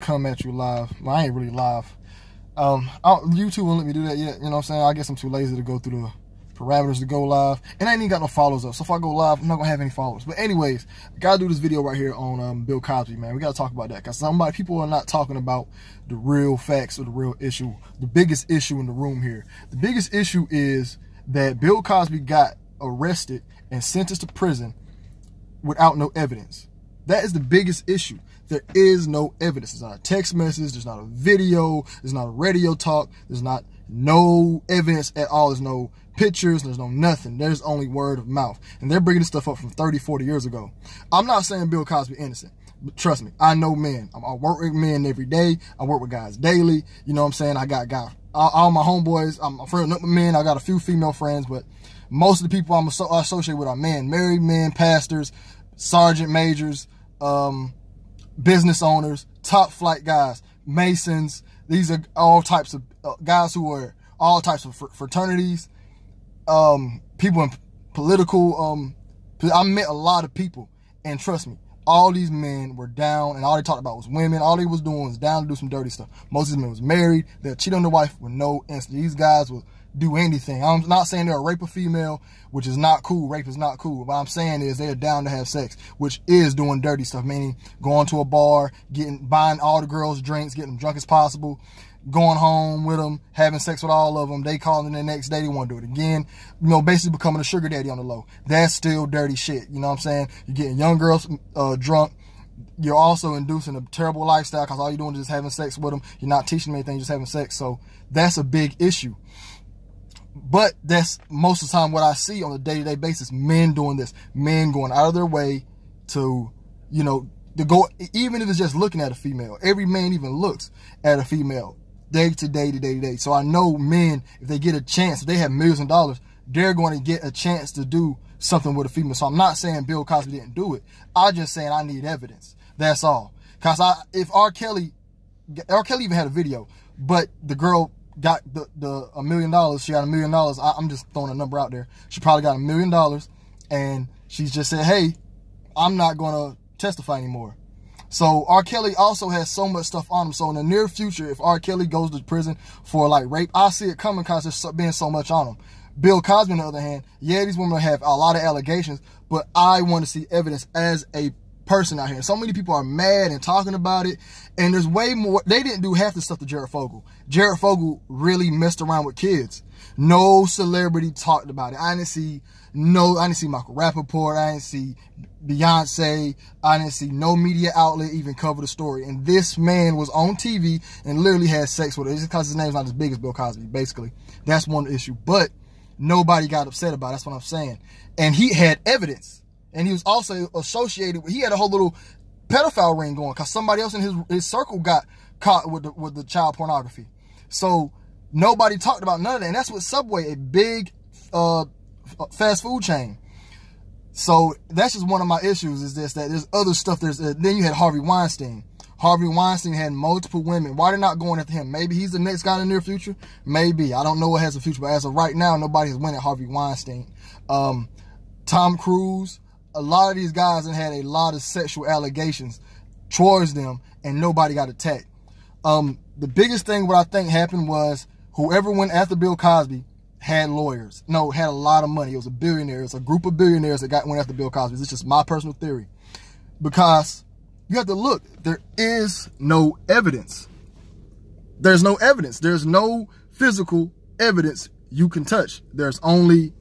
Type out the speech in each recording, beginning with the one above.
come at you live. Well, I ain't really live. YouTube won't let me do that yet. You know what I'm saying? I guess I'm too lazy to go through the parameters to go live. And I ain't even got no followers up. So if I go live, I'm not gonna have any followers. But anyways, I gotta do this video right here on Bill Cosby, man. We gotta talk about that. Because people are not talking about the real facts or the real issue. The biggest issue in the room here. The biggest issue is that Bill Cosby got arrested and sentenced to prison without no evidence. That is the biggest issue. There is no evidence. There's not a text message. There's not a video. There's not a radio talk. There's not no evidence at all. There's no pictures. There's no nothing. There's only word of mouth. And they're bringing this stuff up from 30, 40 years ago. I'm not saying Bill Cosby innocent. But trust me, I know men. I work with men every day. I work with guys daily. You know what I'm saying? I got guys. All my homeboys, I'm friends with men. I got a few female friends, but most of the people I'm associated with are men. Married men, pastors, sergeant majors, business owners, top flight guys, Masons. These are all types of guys who are all types of fraternities, people in political, I met a lot of people, and trust me, all these men were down, and all they talked about was women. All they was doing was down to do some dirty stuff. Most of these men was married. They'll cheat on their wife with no instant. These guys will do anything. I'm not saying they'll rape a female, which is not cool. Rape is not cool. What I'm saying is they're down to have sex, which is doing dirty stuff, meaning going to a bar, buying all the girls drinks, getting them drunk as possible, going home with them, having sex with all of them. They call them the next day, they want to do it again. You know, basically becoming a sugar daddy on the low. That's still dirty shit. You know what I'm saying? You're getting young girls drunk. You're also inducing a terrible lifestyle because all you're doing is just having sex with them. You're not teaching them anything, you're just having sex. So that's a big issue. But that's most of the time what I see on a day-to-day basis, men doing this, men going out of their way to, you know, to go, even if it's just looking at a female. Every man even looks at a female day to day to day to day. So I know men, if they get a chance, if they have millions of dollars, they're going to get a chance to do something with a female. So I'm not saying Bill Cosby didn't do it. I'm just saying I need evidence. That's all. Because if R. Kelly even had a video, but the girl got the $1 million, she got $1 million. I'm just throwing a number out there. She probably got $1 million, and she just said, hey, I'm not going to testify anymore. So R. Kelly also has so much stuff on him. So in the near future, if R. Kelly goes to prison for like rape, I see it coming because there's been so much on him. Bill Cosby, on the other hand, yeah, these women have a lot of allegations, but I want to see evidence as a person out here. So many people are mad and talking about it, and there's way more. They didn't do half the stuff to Jared Fogle. Jared Fogle really messed around with kids. No celebrity talked about it. I didn't see Michael Rappaport. I didn't see Beyonce. I didn't see no media outlet even cover the story. And this man was on TV and literally had sex with her. It's just because his name's not as big as Bill Cosby, basically. That's one issue. But nobody got upset about it. That's what I'm saying. And he had evidence. And he was also associated with, he had a whole little pedophile ring going because somebody else in his circle got caught with the child pornography. So nobody talked about none of that. And that's what Subway, a big fast food chain. So that's just one of my issues, is this, that there's other stuff. Then you had Harvey Weinstein. Harvey Weinstein had multiple women. Why they're not going after him? Maybe he's the next guy in the near future. Maybe. I don't know what has a future. But as of right now, nobody has went at Harvey Weinstein. Tom Cruise. A lot of these guys have had a lot of sexual allegations towards them, and nobody got attacked. The biggest thing what I think happened was whoever went after Bill Cosby had lawyers. No, had a lot of money. It was a billionaire. It's a group of billionaires that went after Bill Cosby. It's just my personal theory. Because you have to look. There is no evidence. There's no evidence. There's no physical evidence you can touch. There's only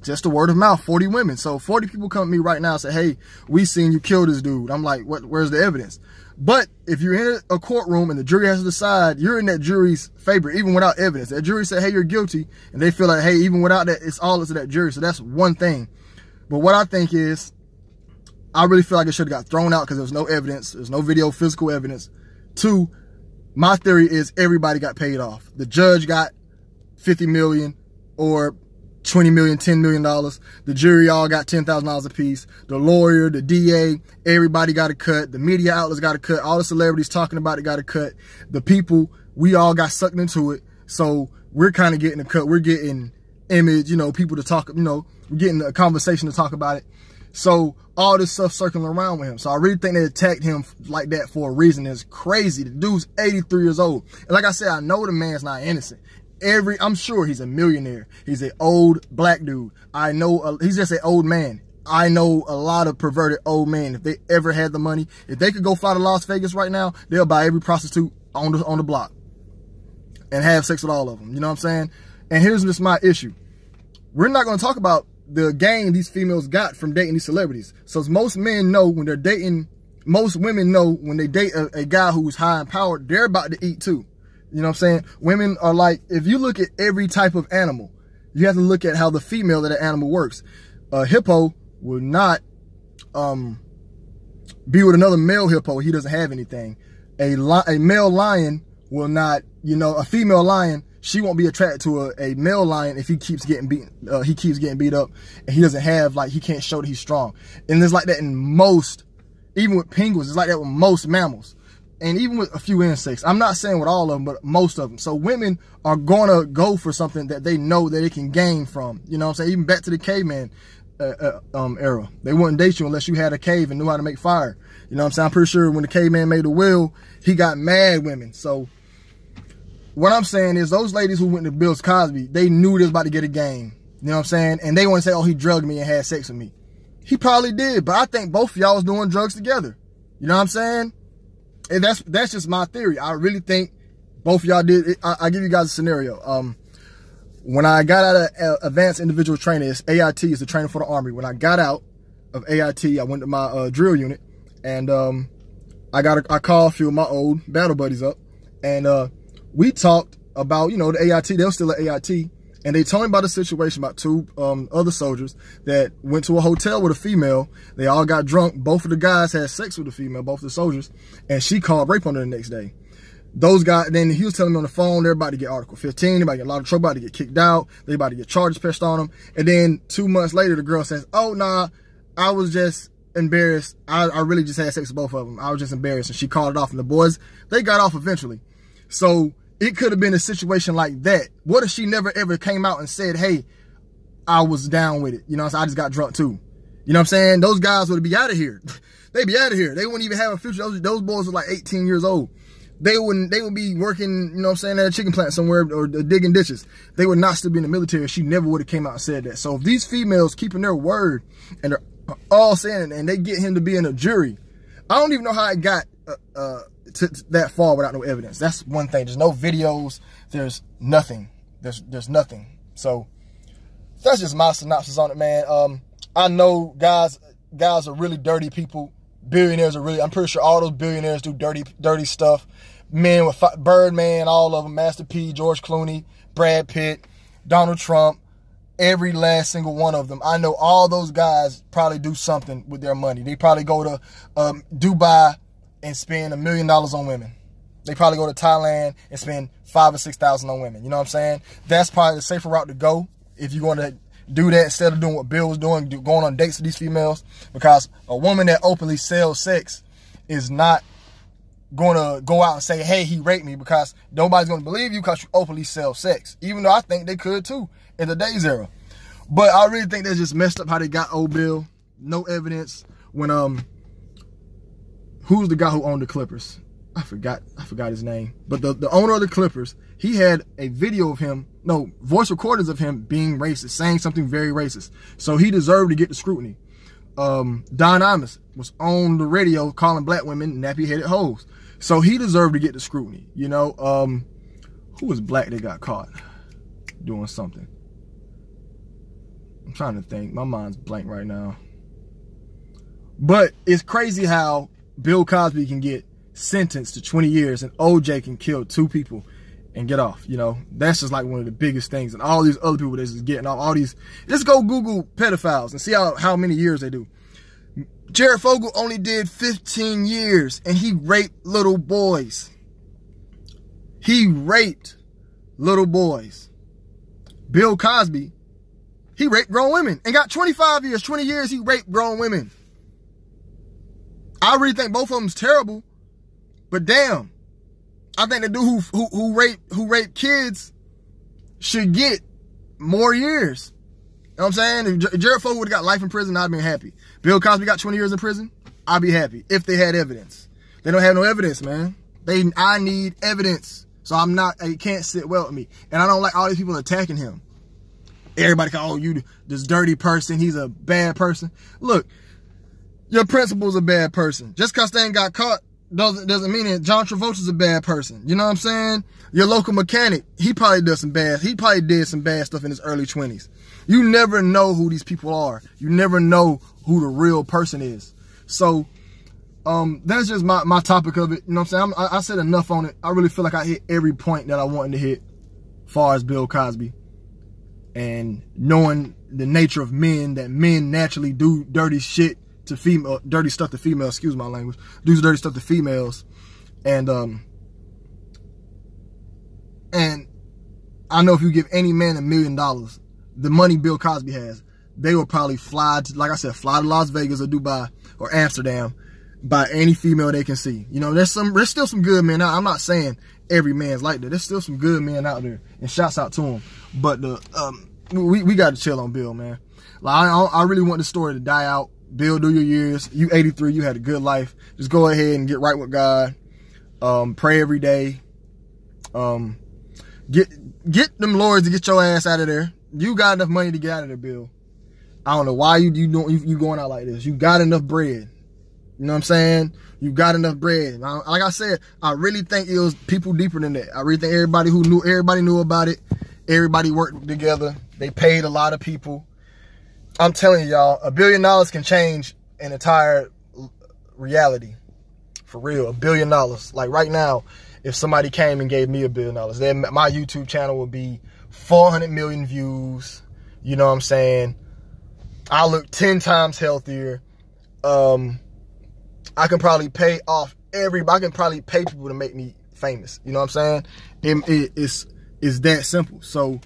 just a word of mouth, 40 women. So 40 people come to me right now and say, hey, we seen you kill this dude. I'm like, where's the evidence? But if you're in a courtroom and the jury has to decide, you're in that jury's favor, even without evidence. That jury say, hey, you're guilty. And they feel like, hey, even without that, it's all up to that jury. So that's one thing. But what I think is, I really feel like it should have got thrown out because there was no evidence. There's no video, physical evidence. Two, my theory is everybody got paid off. The judge got $50 million or $20 million, $10 million. The jury all got $10,000 a piece. The lawyer, the DA, everybody got a cut. The media outlets got a cut. All the celebrities talking about it got a cut. The people, we all got sucked into it. So we're kind of getting a cut. We're getting image, you know, people to talk, you know, we're getting a conversation to talk about it. So all this stuff circling around with him. So I really think they attacked him like that for a reason. It's crazy. The dude's 83 years old. And like I said, I know the man's not innocent. I'm sure he's a millionaire. He's an old black dude. I know he's just an old man. I know a lot of perverted old men. If they ever had the money, if they could go fly to Las Vegas right now, they'll buy every prostitute on the block and have sex with all of them. You know what I'm saying? And here's just my issue. We're not going to talk about the game these females got from dating these celebrities. So most men know when they're dating, most women know when they date a guy who's high and powered, they're about to eat too. You know what I'm saying? Women are like, if you look at every type of animal, you have to look at how the female of the animal works. A hippo will not be with another male hippo. He doesn't have anything. A male lion will not, you know, a female lion, she won't be attracted to a male lion if he keeps getting beat. He keeps getting beat up, and he doesn't have, like, he can't show that he's strong. And it's like that in most, even with penguins, it's like that with most mammals, and even with a few insects. I'm not saying with all of them, but most of them. So women are gonna go for something that they know that they can gain from. You know what I'm saying? Even back to the caveman era, they wouldn't date you unless you had a cave and knew how to make fire. You know what I'm saying? I'm pretty sure when the caveman made the wheel, he got mad women. So what I'm saying is those ladies who went to Bill Cosby, they knew they was about to get a game. You know what I'm saying? And they want to say, oh, he drugged me and had sex with me. He probably did, but I think both of y'all was doing drugs together. You know what I'm saying? And that's just my theory. I really think both of y'all did. I'll give you guys a scenario. When I got out of advanced individual training, it's AIT, is the training for the Army. When I got out of AIT, I went to my drill unit, and I called a few of my old battle buddies up, and we talked about, you know, the AIT. They were still at AIT, and they told me about a situation about two other soldiers that went to a hotel with a female. They all got drunk. Both of the guys had sex with the female, both of the soldiers, and she called rape on her the next day. Those guys, then he was telling me on the phone, they're about to get Article 15, they're about to get a lot of trouble, about to get kicked out, they're about to get charges pressed on them. And then 2 months later, the girl says, oh, nah, I was just embarrassed. I really just had sex with both of them. I was just embarrassed. And she called it off. And the boys, they got off eventually. So it could have been a situation like that. What if she never ever came out and said, hey, I was down with it. You know what I'm saying? I just got drunk too. You know what I'm saying? Those guys would be out of here. They'd be out of here. They wouldn't even have a future. Those boys were like 18 years old. They would be working, you know what I'm saying, at a chicken plant somewhere or digging ditches. They would not still be in the military. She never would have came out and said that. So if these females keeping their word and they're all saying it and they get him to be in a jury, I don't even know how it got to that far without no evidence. That's one thing. There's no videos. There's nothing. There's nothing. So that's just my synopsis on it, man. I know guys are really dirty people. Billionaires are really, I'm pretty sure all those billionaires do dirty stuff. Men with Birdman, all of them, Master P, George Clooney, Brad Pitt, Donald Trump, every last single one of them. I know all those guys probably do something with their money. They probably go to Dubai and spend $1 million on women. They probably go to Thailand and spend $5,000 or $6,000 on women. You know what I'm saying? That's probably the safer route to go if you're going to do that instead of doing what Bill was doing, going on dates with these females. Because a woman that openly sells sex is not going to go out and say, hey, he raped me, because nobody's going to believe you because you openly sell sex. Even though I think they could too in today's era. But I really think that's just messed up how they got old Bill. No evidence. When who's the guy who owned the Clippers? I forgot his name. But the owner of the Clippers, he had a video of him, voice recordings of him being racist, saying something very racist. So he deserved to get the scrutiny. Don Imus was on the radio calling black women nappy-headed hoes. So he deserved to get the scrutiny. You know, who was black that got caught doing something? I'm trying to think. My mind's blank right now. But it's crazy how Bill Cosby can get sentenced to 20 years and OJ can kill 2 people and get off. You know, that's just like one of the biggest things. And all these other people that's just getting off, all these, just go Google pedophiles and see how many years they do. Jared Fogle only did 15 years and he raped little boys. He raped little boys. Bill Cosby, he raped grown women and got 25 years. 20 years he raped grown women. I really think both of them's terrible. But damn, I think the dude who raped kids should get more years. know what I'm saying? If Jared Fogle would have got life in prison, I'd been happy. Bill Cosby got 20 years in prison, I'd be happy if they had evidence. They don't have no evidence, man. I need evidence. So it can't sit well with me. And I don't like all these people attacking him. Everybody call, oh, you this dirty person, he's a bad person. Look, your principal's a bad person. Just because they ain't got caught doesn't mean that John Travolta's a bad person. You know what I'm saying? Your local mechanic, he probably did some bad stuff in his early 20s. You never know who these people are. You never know who the real person is. So that's just my topic of it. You know what I'm saying? I said enough on it. I really feel like I hit every point that I wanted to hit as far as Bill Cosby. And knowing the nature of men, that men naturally do dirty shit to dirty stuff to females, excuse my language, do dirty stuff to females. And I know if you give any man $1 million, the money Bill Cosby has, they will probably fly to, like I said, fly to Las Vegas or Dubai or Amsterdam by any female they can see. You know, there's still some good men out. I'm not saying every man's like that. There's still some good men out there, and shouts out to them. But we got to chill on Bill, man. Like I really want the story to die out. Bill, do your years. You 83. You had a good life. Just go ahead and get right with God. Pray every day. Get them lords to get your ass out of there. You got enough money to get out of there, Bill. I don't know why you going out like this. You got enough bread. You know what I'm saying? You got enough bread. Like I said, I really think it was people deeper than that. I really think everybody knew about it. Everybody worked together. They paid a lot of people. I'm telling y'all, $1 billion can change an entire reality. For real, $1 billion. Like right now, if somebody came and gave me $1 billion, then my YouTube channel would be 400 million views. You know what I'm saying? I look 10 times healthier. I can probably pay off I can probably pay people to make me famous. You know what I'm saying? It's that simple. So,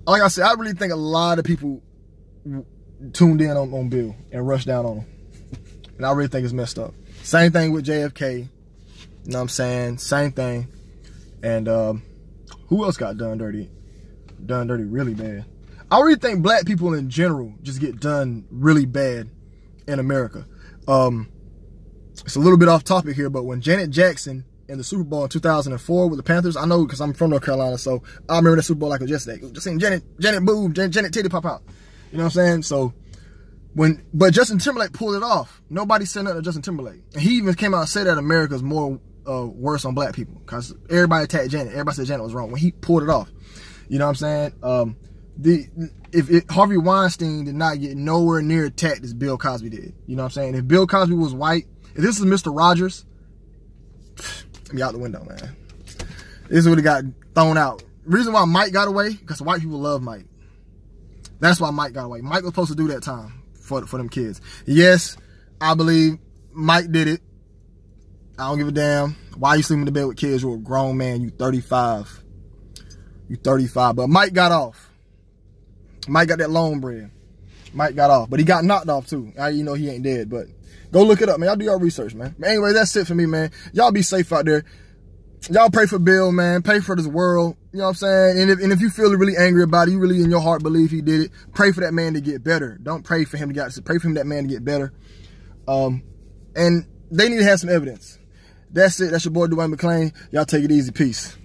like I said, I really think a lot of people tuned in on Bill and rushed down on him. And I really think it's messed up. Same thing with JFK. You know what I'm saying? Same thing. And who else got done dirty? Done dirty really bad. I really think black people in general just get done really bad in America. It's a little bit off topic here, but when Janet Jackson in the Super Bowl in 2004 with the Panthers, I know because I'm from North Carolina, so I remember that Super Bowl like it was yesterday. Just saying Janet boom, Janet titty pop out. You know what I'm saying? So but Justin Timberlake pulled it off. Nobody said nothing to Justin Timberlake. And he even came out and said that America's more worse on black people because everybody attacked Janet. Everybody said Janet was wrong when he pulled it off. You know what I'm saying? Harvey Weinstein did not get nowhere near attacked as Bill Cosby did. You know what I'm saying? If Bill Cosby was white, if this is Mr. Rogers, be out the window, man. This would have got thrown out. Reason why Mike got away, because white people love Mike. That's why Mike got away. Mike was supposed to do that time for them kids. Yes, I believe Mike did it. I don't give a damn. Why you sleeping in the bed with kids? You're a grown man. You 35. You 35. But Mike got off. Mike got that loan bread. Mike got off. But he got knocked off too. You know he ain't dead. But go look it up, man. Y'all do your research, man. But anyway, that's it for me, man. Y'all be safe out there. Y'all pray for Bill, man. Pray for this world. You know what I'm saying? And if you feel really angry about it, you really in your heart believe he did it, pray for that man to get better. Don't pray for him to get, pray for him, that man to get better. And they need to have some evidence. That's it. That's your boy, Dwayne McClain. Y'all take it easy. Peace.